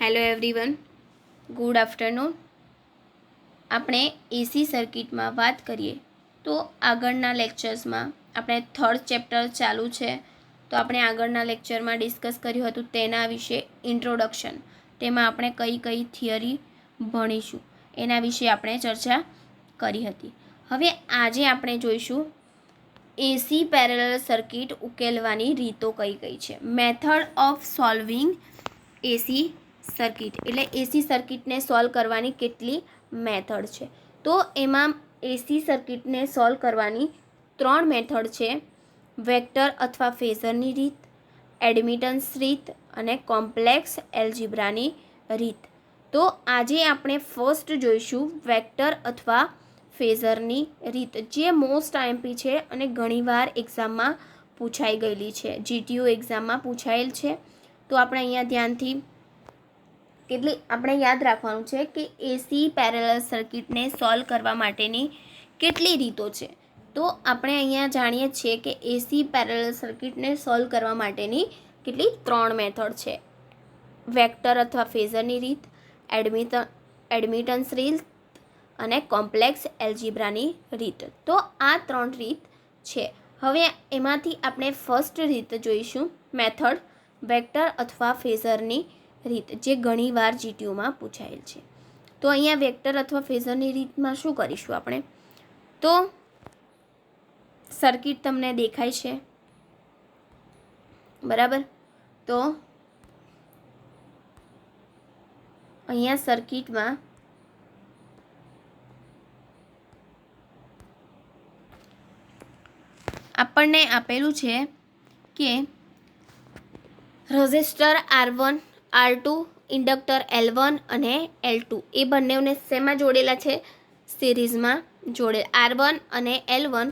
Hello everyone, good afternoon. આપણે એસી સર્કિટમાં વાત કરીએ તો આગળના લેક્ચર્સમાં આપણે થર્ડ ચેપ્ટર ચાલુ છે. તો આપણે આગળના લેક્ચરમાં ડિસ્કસ કર્યું હતું તેના વિશે ઇન્ટ્રોડક્શન. તેમાં આપણે કઈ કઈ થિયરી ભણીશું એના વિશે આપણે ચર્ચા કરી હતી. હવે આજે આપણે જોઈશું એસી પેરેલલ સર્કિટ ઉકેલવાની રીતો કઈ કઈ છે. Method of solving AC circuit એટલે એસી સર્કિટને સોલ્વ કરવાની કેટલી મેથડ છે. તો એમાં એસી સર્કિટને સોલ્વ કરવાની 3 મેથડ છે: વેક્ટર અથવા ફેઝરની રીત, એડમિટન્સ રીત અને કોમ્પ્લેક્સ એલ્જીબ્રાની રીત. તો આજે આપણે ફર્સ્ટ જોઈશું વેક્ટર અથવા ફેઝરની રીત, જે મોસ્ટ આઈએમપી છે અને ઘણીવાર એક્ઝામમાં પૂછાઈ ગયેલી છે, જીટીયુ એક્ઝામમાં પૂછાયેલ છે. તો આપણે અહીંયા ધ્યાનથી આપણે યાદ રાખવાનું છે કે એસી પેરેલલ સર્કિટને સોલ્વ કરવા માટેની કેટલી રીતો છે. તો આપણે અહીંયા જાણીએ છીએ કે એસી પેરેલલ સર્કિટને સોલ્વ કરવા માટેની કેટલી 3 મેથડ છે: વેક્ટર અથવા ફેઝરની રીત, એડમિટન્સ રીત અને કોમ્પ્લેક્સ એલ્જીબ્રાની રીત. તો આ 3 રીત છે. હવે એમાંથી આપણે ફર્સ્ટ રીત જોઈશું, મેથડ વેક્ટર અથવા ફેઝરની રીત, જે ઘણીવાર જીટીયુમાં પૂછાયેલ છે. તો અહીંયા વેક્ટર અથવા ફેઝરની રીતમાં શું કરીશું આપણે? તો સર્કિટ તમને દેખાય છે, બરાબર? તો અહીંયા સર્કિટમાં આપણને આપેલું છે કે resistor R1, R2, inductor L1 અને L2 એ બંનેને શેમાં જોડેલા છે? સિરીઝમાં જોડે. R1 અને L1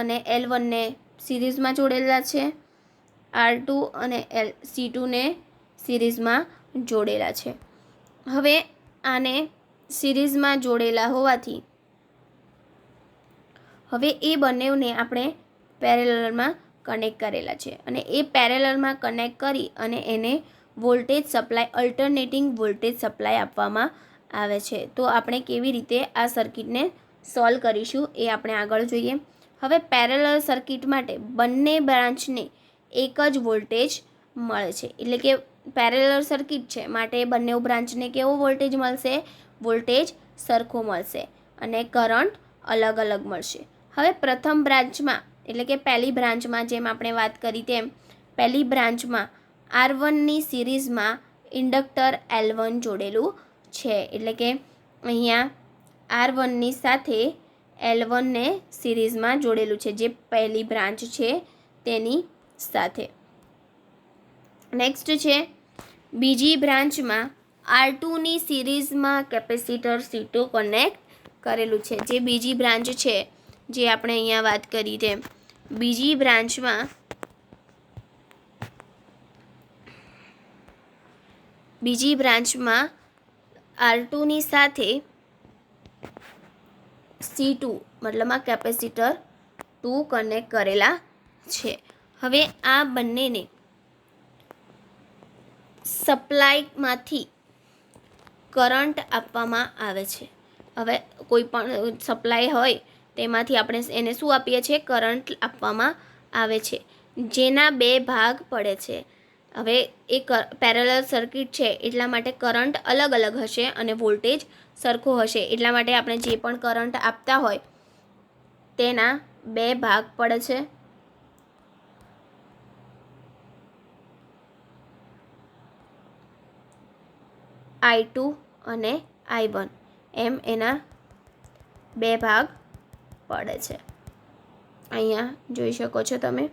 અને L1 ને સિરીઝમાં જોડેલા છે, R2 અને C2 ને સિરીઝમાં જોડેલા છે. હવે આને સિરીઝમાં જોડેલા હોવાથી હવે એ બંનેને આપણે પેરેલલમાં કનેક્ટ કરેલા છે અને એ પેરેલલમાં કનેક્ટ કરી અને એને voltage supply, alternating voltage supply આપવામાં આવે છે. તો આપણે કેવી રીતે આ સર્કિટને સોલ્વ કરીશું એ આપણે આગળ જોઈએ. હવે પેરેલલ સર્કિટ માટે બંને બ્રાન્ચને એક જ વોલ્ટેજ મળે છે, એટલે કે પેરેલલ સર્કિટ છે માટે બંને બ્રાન્ચને કેવો વોલ્ટેજ મળશે? વોલ્ટેજ સરખો મળશે અને કરંટ અલગ અલગ મળશે. હવે પ્રથમ બ્રાન્ચમાં એટલે કે પહેલી બ્રાન્ચમાં જેમ આપણે વાત કરી તેમ પહેલી બ્રાન્ચમાં R1ની સિરીઝમાં ઇન્ડક્ટર L1 જોડેલું છે, એટલે કે અહીંયા R1ની સાથે L1ને સિરીઝમાં જોડેલું છે, જે પહેલી બ્રાન્ચ છે તેની સાથે. નેક્સ્ટ છે બીજી બ્રાન્ચમાં R2ની સિરીઝમાં કેપેસિટર C2 કનેક્ટ કરેલું છે, જે બીજી બ્રાન્ચ છે જે આપણે અહીંયા વાત કરી તેમ બીજી બ્રાન્ચમાં R2ની સાથે C2 મતલબમાં કેપેસિટર 2 કનેક્ટ કરેલા છે. હવે આ બંનેને સપ્લાયમાંથી કરંટ આપવામાં આવે છે. હવે કોઈ પણ સપ્લાય હોય તેમાંથી આપણે એને શું આપીએ છીએ? કરંટ આપવામાં આવે છે, જેના 2 ભાગ પડે છે. હવે એ પેરેલલ સર્કિટ છે એટલા માટે કરંટ અલગ અલગ હશે અને વોલ્ટેજ સરખો હશે. એટલા માટે આપણે જે પણ કરંટ આપતા હોય તેના 2 ભાગ પડે છે. I2 અને I1 એમ એના 2 ભાગ પડે છે. અહીંયા જોઈ શકો છો તમે,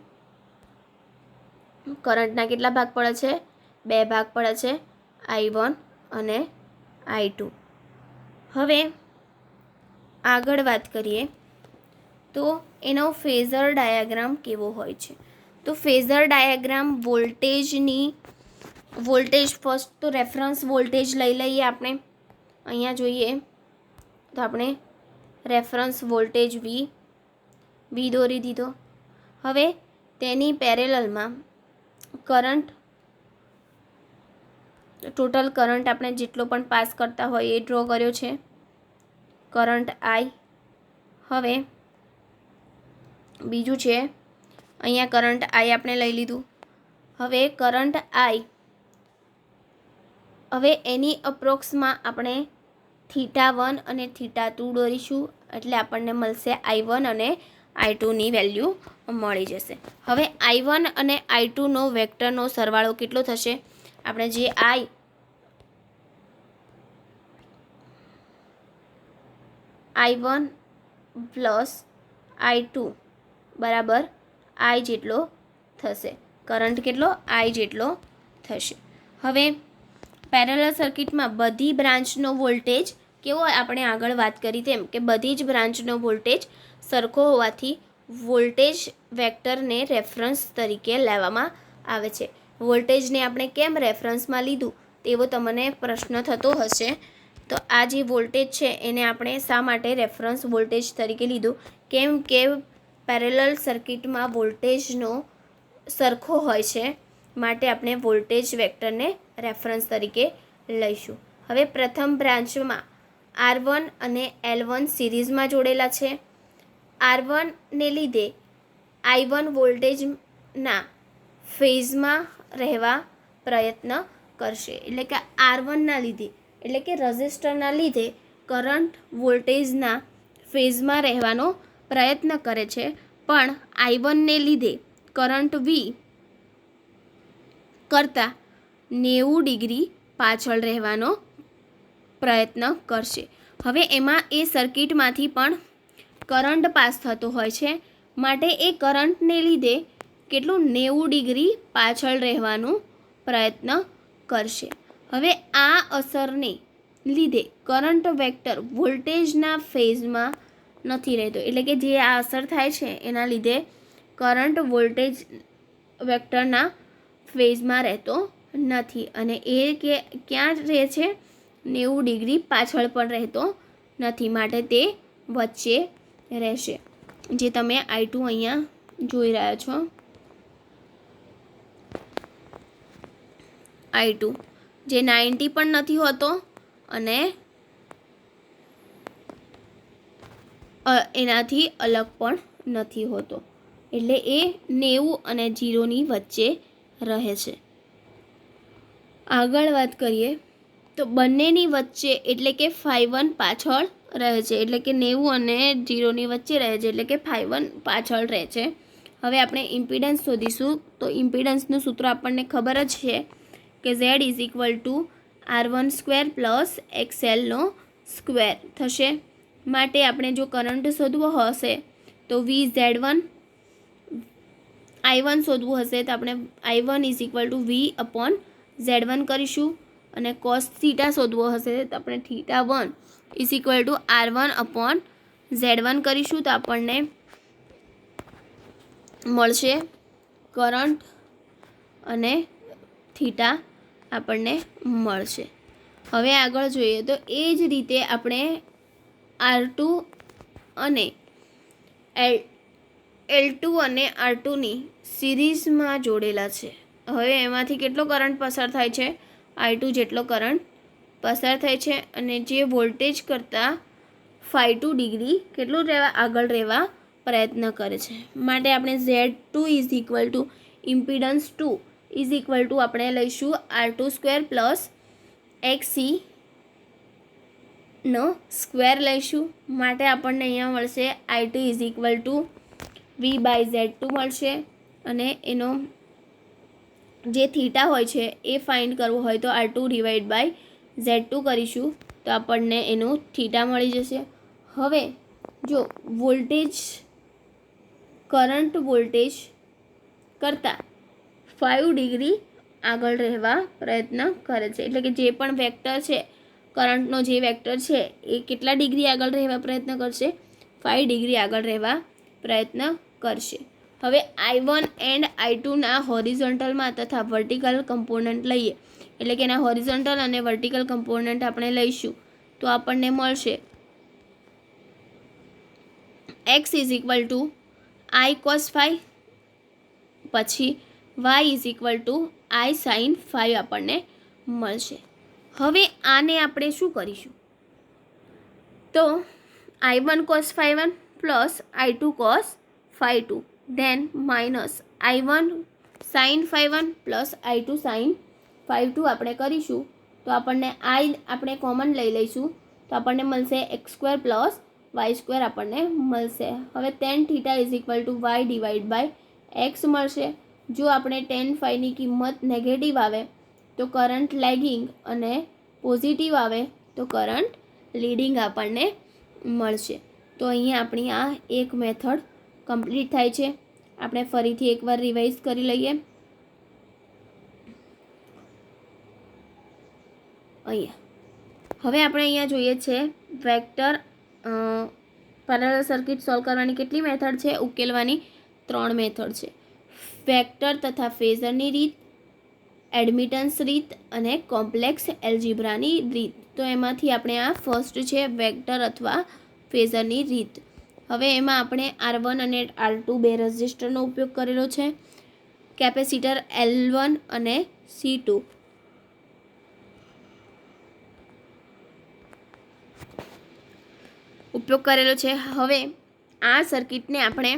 કરંટના કેટલા ભાગ પડે છે? 2 ભાગ પડે છે, I1 અને I2. હવે આગળ વાત કરીએ તો એનો ફેઝર ડાયાગ્રામ કેવો હોય છે. તો ફેઝર ડાયાગ્રામ વોલ્ટેજ ફર્સ્ટ તો રેફરન્સ વોલ્ટેજ લઈ લઈએ આપણે. અહીંયા જોઈએ તો આપણે રેફરન્સ વોલ્ટેજ V વી દોરી દીધો. હવે તેની પેરેલલમાં કરંટ, ટોટલ કરંટ આપણે જેટલો પણ પાસ કરતા હોય એ ડ્રો કર્યો છે, કરંટ આઈ. હવે બીજું છે અહીંયા કરંટ આઈ આપણે લઈ લીધું. હવે કરંટ આઈ, હવે એની અપ્રોક્સમાં આપણે θ1 અને θ2 દોરીશું એટલે આપણને મળશે I1 અને I2ની વેલ્યુ મળી જશે. હવે I1 અને I2નો વેક્ટરનો સરવાળો કેટલો થશે? આપણે જે I1 પ્લસ I2 બરાબર I જેટલો થશે. કરંટ કેટલો? I જેટલો થશે. હવે પેરેલલ સર્કિટમાં બધી બ્રાન્ચનો વોલ્ટેજ કેવો? આપણે આગળ વાત કરી તેમ કે બધી જ બ્રાન્ચનો વોલ્ટેજ સરખો હોવાથી વોલ્ટેજ વેક્ટરને રેફરન્સ તરીકે લેવામાં આવે છે. વોલ્ટેજને આપણે કેમ રેફરન્સમાં લીધું તેવો તમને પ્રશ્ન થતો હશે. તો આ જે વોલ્ટેજ છે એને આપણે શા માટે રેફરન્સ વોલ્ટેજ તરીકે લીધું? કેમ કે પેરેલલ સર્કિટમાં વોલ્ટેજનો સરખો હોય છે, માટે આપણે વોલ્ટેજ વેક્ટરને રેફરન્સ તરીકે લઈશું. હવે પ્રથમ બ્રાન્ચમાં R1 અને L1 સિરીઝમાં જોડેલા છે. R1ને લીધે I1 વોલ્ટેજના ફેઝમાં રહેવા પ્રયત્ન કરશે. એટલે કે R1ના લીધે, એટલે કે રઝિસ્ટરના લીધે કરંટ વોલ્ટેજના ફેઝમાં રહેવાનો પ્રયત્ન કરે છે, પણ I1ને લીધે કરંટ V કરતાં 90 ડિગ્રી પાછળ રહેવાનો પ્રયત્ન કરશે. હવે એમાં એ સર્કિટમાંથી પણ કરંટ પાસ થતો હોય છે, માટે એ કરંટને લીધે કેટલું 90 ડિગ્રી પાછળ રહેવાનો પ્રયત્ન કરશે. હવે આ અસરને લીધે કરંટ વેક્ટર વોલ્ટેજના ફેઝમાં નથી રહેતો. એટલે કે જે આ અસર થાય છે એના લીધે કરંટ વોલ્ટેજ વેક્ટરના ફેઝમાં રહેતો નથી અને એ ક્યાં રહે છે? 90 ડિગ્રી પાછળ પણ રહેતો નથી, માટે તે વચ્ચે રહેશે. જે તમે I2 અહીંયા જોઈ રહ્યા છો, I2 જે 90 પણ નથી હોતો અને એનાથી અલગ પણ નથી હોતો, એટલે એ 90 અને 0ની વચ્ચે રહે છે. આગળ વાત કરીએ તો બંનેની વચ્ચે એટલે કે φ1 પાછળ રહે છે, એટલે કે 90 અને 0ની વચ્ચે રહે છે, એટલે કે φ1 પાછળ રહે છે. હવે આપણે ઇમ્પિડન્સ શોધીશું. તો ઇમ્પિડન્સનું સૂત્ર આપણને ખબર જ છે કે Z = R12 + XL² થશે. માટે આપણે જો કરંટ શોધવો હશે તો I1 શોધવું હશે તો આપણે I1 = V/Z1 કરીશું અને cos θ શોધવો હશે તો આપણે θ1 = R1/Z1 કરીશું. તો આપણને મળશે કરંટ અને થીટા આપણને મળશે. હવે આગળ જોઈએ તો એ જ રીતે આપણે R2 અને L2 અને R2ની સિરીઝમાં જોડેલા છે. હવે એમાંથી કેટલો કરંટ પસાર થાય છે? I2 જેટલો કરંટ પસાર થાય છે અને જે વોલ્ટેજ કરતાં 5 ડિગ્રી કેટલું આગળ રહેવા પ્રયત્ન કરે છે. માટે આપણે Z2 = ઇમ્પિડન્સ 2 આપણે લઈશું R22 + XC² લઈશું. માટે આપણને અહીંયા મળશે I2 = V/Z2 મળશે અને એનો જે થીટા હોય છે એ ફાઇન્ડ કરવો હોય તો R2/Z2 કરીશું તો આપણને એનું થીટા મળી જશે. હવે જો વોલ્ટેજ કરંટ વોલ્ટેજ કરતાં 5 ડિગ્રી આગળ રહેવા પ્રયત્ન કરે છે, એટલે કે જે પણ વેક્ટર છે કરંટનો જે વેક્ટર છે એ કેટલા ડિગ્રી આગળ રહેવા પ્રયત્ન કરશે? 5 ડિગ્રી આગળ રહેવા પ્રયત્ન કરશે. હવે I1 એન્ડ I2ના હોરિઝોન્ટલમાં તથા વર્ટિકલ કમ્પોનન્ટ લઈએ, એટલે કે એના હોરિઝોન્ટલ અને વર્ટિકલ કમ્પોનન્ટ આપણે લઈશું તો આપણને મળશે X = આઈ કોસ ફાઈ, પછી Y is equal to I sine phi આપણને મળશે. હવે આને આપણે શું કરીશું, તો I1 cos phi 1 plus I2 cos phi 2 than minus I1 sin phi 1 plus I2 sin phi 2 આપણે કરીશું તો આપણને આપણે કોમન લઈ લઈશું તો આપણને મળશે x square plus Y square આપણને મળશે. હવે tan theta is equal to Y divide by X મળશે. જો આપણે tan ફાઈની કિંમત નેગેટિવ આવે તો કરંટ લેગિંગ અને પોઝિટિવ આવે તો કરંટ લીડિંગ આપણને મળશે. તો અહીંયા આપણી આ એક મેથડ કમ્પ્લીટ થાય છે. આપણે ફરીથી એકવાર રિવાઇઝ કરી લઈએ. હવે આપણે અહીંયા જોઈએ છે વેક્ટર પેરેલલ સર્કિટ સોલ્વ કરવાની કેટલી મેથડ છે, ઉકેલવાની 3 મેથડ છે. વેક્ટર તથા ફેઝરની રીત, એડમિટન્સ રીત અને કોમ્પ્લેક્સ એલ્જીબ્રાની રીત. તો એમાંથી આપણે આ ફર્સ્ટ છે વેક્ટર અથવા ફેઝરની રીત. હવે એમાં આપણે R1 અને R2 બે રેઝિસ્ટરનો ઉપયોગ કરેલો છે. કેપેસિટર L1 અને C2 ઉપયોગ કરેલો છે. હવે આ સર્કિટને આપણે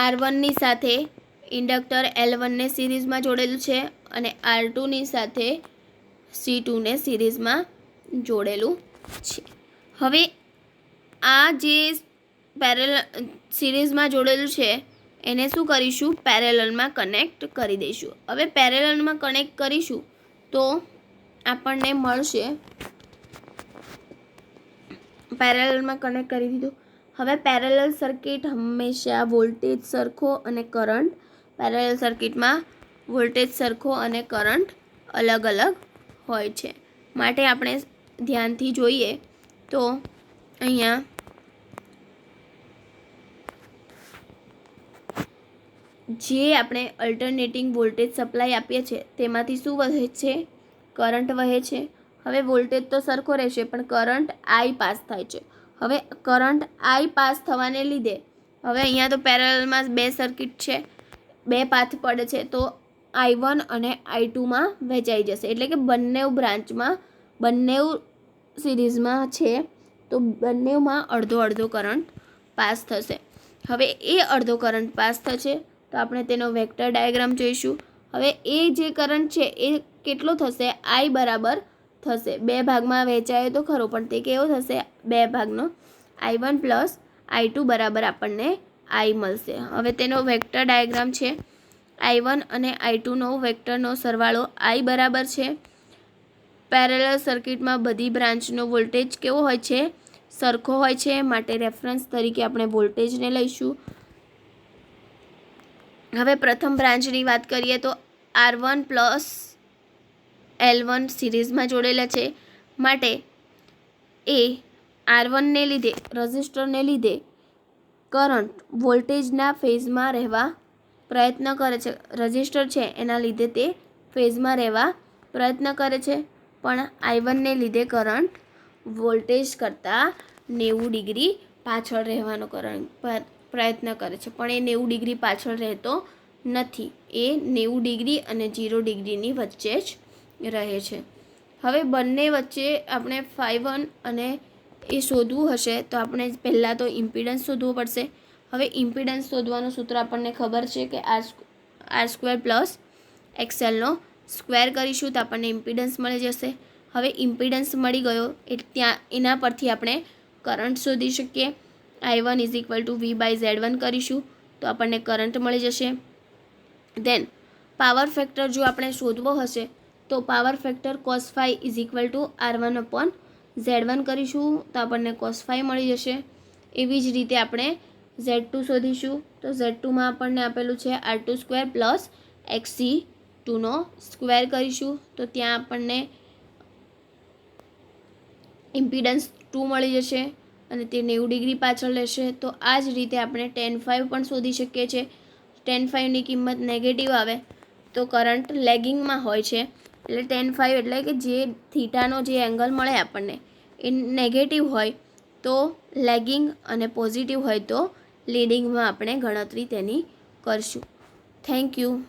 R1ની સાથે ઇન્ડક્ટર L1ને સિરીઝમાં જોડેલું છે અને R2ની સાથે C2ને સિરીઝમાં જોડેલું છે. હવે આ જે સિરીઝમાં જોડેલું છે એને શું કરીશું, પેરેલલમાં કનેક્ટ કરી દઈશું. હવે પેરેલલમાં કનેક્ટ કરીશું તો આપણને મળશે, પેરેલલમાં કનેક્ટ કરી દીધું. હવે પેરેલલ સર્કિટ હંમેશા વોલ્ટેજ સરખો અને કરંટ, પેરેલલ સર્કિટમાં વોલ્ટેજ સરખો અને કરંટ અલગ અલગ હોય છે. માટે આપણે ધ્યાનથી જોઈએ તો અહીંયા જે આપણે અલ્ટરનેટિંગ વોલ્ટેજ સપ્લાય આપીએ છીએ તેમાંથી શું વહે છે, કરંટ વહે છે. હવે વોલ્ટેજ તો સરખો રહેશે પણ કરંટ I પાસ થાય છે. હવે કરંટ I પાસ થવાને લીધે હવે અહીંયા તો પેરેલલમાં બે સર્કિટ છે, બે પાથ પડે છે તો I1 અને I2માં વહેંચાઈ જશે. એટલે કે બંને બ્રાન્ચમાં બંને સિરીઝમાં છે તો બંનેમાં અડધો અડધો કરંટ પાસ થશે. હવે એ અડધો કરંટ પાસ થશે તો આપણે તેનો વેક્ટર ડાયાગ્રામ જોઈશું. હવે એ જે કરંટ છે એ કેટલો થશે, I બરાબર થશે. બે ભાગમાં વહેંચાય તો ખરો પણ તે કેવો થશે, બે ભાગનો I1 પ્લસ I2 બરાબર આપણને I મળશે. હવે તેનો વેક્ટર ડાયાગ્રામ છે I1 અને I2નો વેક્ટરનો સરવાળો I બરાબર છે. પેરેલલ સર્કિટમાં બધી બ્રાન્ચનો વોલ્ટેજ કેવો હોય છે, સરખો હોય છે. માટે રેફરન્સ તરીકે આપણે વોલ્ટેજને લઈશું. હવે પ્રથમ બ્રાન્ચની વાત કરીએ તો R1 પ્લસ L1 સિરીઝમાં જોડેલા છે. માટે એ R1ને લીધે, રજિસ્ટરને લીધે કરંટ વોલ્ટેજના ફેઝમાં રહેવા પ્રયત્ન કરે છે. રજિસ્ટર છે એના લીધે તે ફેઝમાં રહેવા પ્રયત્ન કરે છે પણ I1ને લીધે કરંટ વોલ્ટેજ કરતાં 90 ડિગ્રી પાછળ રહેવાનો પ્રયત્ન કરે છે પણ એ 90 ડિગ્રી પાછળ રહેતો નથી. એ 90 ડિગ્રી અને 0 ડિગ્રીની વચ્ચે જ રહે છે. હવે બંને વચ્ચે આપણે phi1 અને એ શોધવું હશે તો આપણે પહેલાં તો ઇમ્પિડન્સ શોધવું પડશે. હવે ઇમ્પિડન્સ શોધવાનું સૂત્ર આપણને ખબર છે કે આર સ્ક્વેર પ્લસ એક્સએલનો સ્ક્વેર કરીશું તો આપણને ઇમ્પિડન્સ મળી જશે. હવે ઇમ્પિડન્સ મળી ગયો એટલે એના પરથી આપણે કરંટ શોધી શકીએ. I1 is equal two V/Z1 કરીશું તો આપણને કરંટ મળી જશે. દેન પાવર ફેક્ટર જો આપણે શોધવો હશે તો power factor cos phi is equal two R1/Z1 કરીશું તો આપણને cos phi મળી જશે. એવી જ રીતે આપણે Z2 શોધીશું તો Z2માં આપણને આપેલું છે R2 સ્ક્વેર પ્લસ XC2નો સ્ક્વેર કરીશું તો ત્યાં આપણને ઇમ્પિડન્સ 2 મળી જશે અને તે 90 ડિગ્રી પાછળ રહેશે. તો આ જ રીતે આપણે tan phi પણ શોધી શકીએ છીએ. tan phiની કિંમત નેગેટિવ આવે તો કરંટ લેગિંગમાં હોય છે એટલે tan phi એટલે કે જે થીટાનો જે એંગલ મળે આપણને એ નેગેટિવ હોય તો લેગિંગ અને પોઝિટિવ હોય તો લીડિંગમાં આપણે ગણતરી તેની કરશું. Thank you.